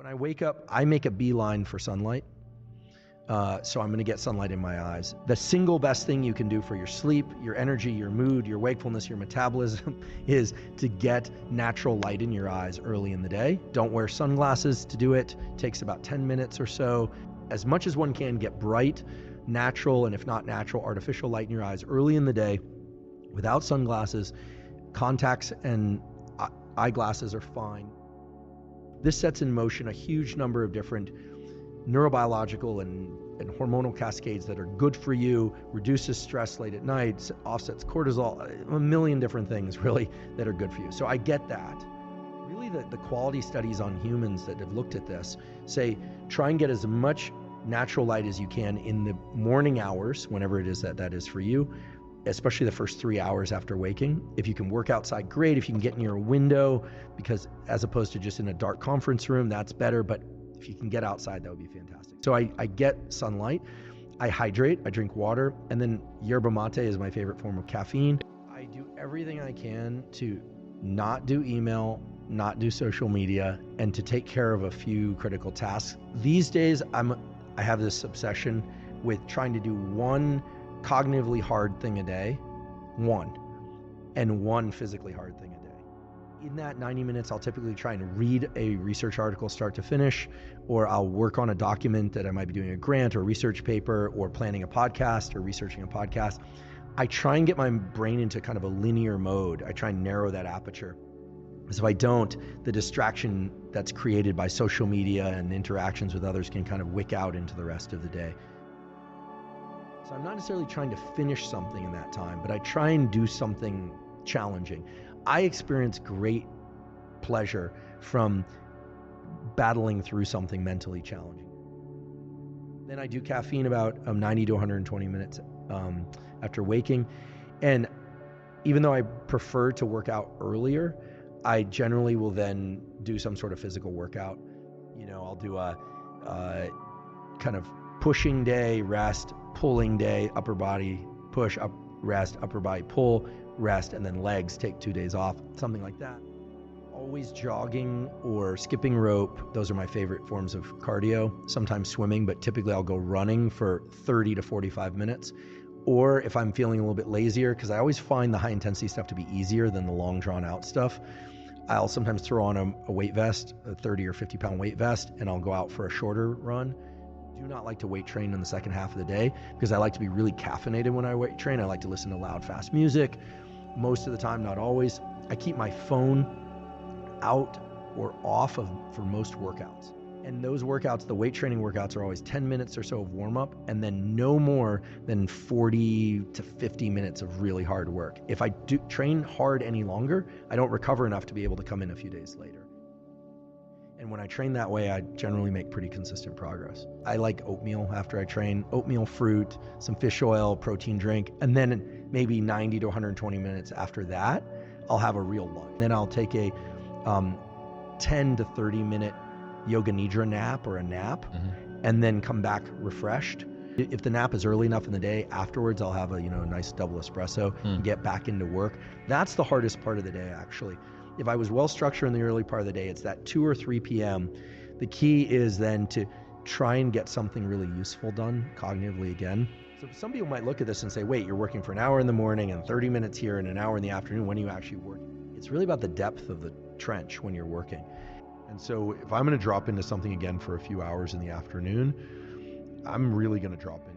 When I wake up, I make a beeline for sunlight. So I'm going to get sunlight in my eyes. The single best thing you can do for your sleep, your energy, your mood, your wakefulness, your metabolism is to get natural light in your eyes early in the day. Don't wear sunglasses to do it. It takes about 10 minutes or so. As much as one can, get bright, natural, and if not natural, artificial light in your eyes early in the day without sunglasses. Contacts and eyeglasses are fine. This sets in motion a huge number of different neurobiological and hormonal cascades that are good for you, reduces stress late at night, offsets cortisol, a million different things really that are good for you. So I get that. Really the quality studies on humans that have looked at this say try and get as much natural light as you can in the morning hours, whenever it is that is for you, especially the first 3 hours after waking. If you can work outside, great. If you can get near a window, because as opposed to just in a dark conference room, that's better. But if you can get outside, that would be fantastic. So I get sunlight, I hydrate, I drink water, and then yerba mate is my favorite form of caffeine. I do everything I can to not do email, not do social media, and to take care of a few critical tasks. These days, I have this obsession with trying to do one cognitively hard thing a day, and one physically hard thing a day. In that 90 minutes, I'll typically try and read a research article start to finish, or I'll work on a document that I might be doing a grant or a research paper or planning a podcast or researching a podcast. I try and get my brain into kind of a linear mode. I try and narrow that aperture. Because if I don't, the distraction that's created by social media and interactions with others can kind of wick out into the rest of the day. So I'm not necessarily trying to finish something in that time, but I try and do something challenging. I experience great pleasure from battling through something mentally challenging. Then I do caffeine about 90 to 120 minutes after waking. And even though I prefer to work out earlier, I generally will then do some sort of physical workout. I'll do a kind of pushing day, rest, pulling day, upper body push, up, rest, upper body pull, rest, and then legs, take 2 days off, something like that. Always jogging or skipping rope. Those are my favorite forms of cardio. Sometimes swimming, but typically I'll go running for 30 to 45 minutes. Or if I'm feeling a little bit lazier, because I always find the high intensity stuff to be easier than the long drawn out stuff, I'll sometimes throw on a weight vest, a 30 or 50 pound weight vest, and I'll go out for a shorter run. Do not like to weight train in the second half of the day because I like to be really caffeinated when I weight train. I like to listen to loud, fast music. Most of the time, not always. I keep my phone out or off for most workouts. And those workouts, the weight training workouts, are always 10 minutes or so of warm up and then no more than 40 to 50 minutes of really hard work. If I do train hard any longer, I don't recover enough to be able to come in a few days later. And when I train that way, I generally make pretty consistent progress. I like oatmeal after I train, oatmeal, fruit, some fish oil, protein drink, and then maybe 90 to 120 minutes after that, I'll have a real lunch. Then I'll take a 10 to 30 minute yoga nidra nap or a nap, and then come back refreshed. If the nap is early enough in the day, afterwards I'll have a nice double espresso and get back into work. That's the hardest part of the day, actually. If I was well structured in the early part of the day, it's that 2 or 3 p.m. The key is then to try and get something really useful done cognitively again. So some people might look at this and say, wait, you're working for an hour in the morning and 30 minutes here and an hour in the afternoon. When are you actually working? It's really about the depth of the trench when you're working. And so if I'm going to drop into something again for a few hours in the afternoon, I'm really going to drop in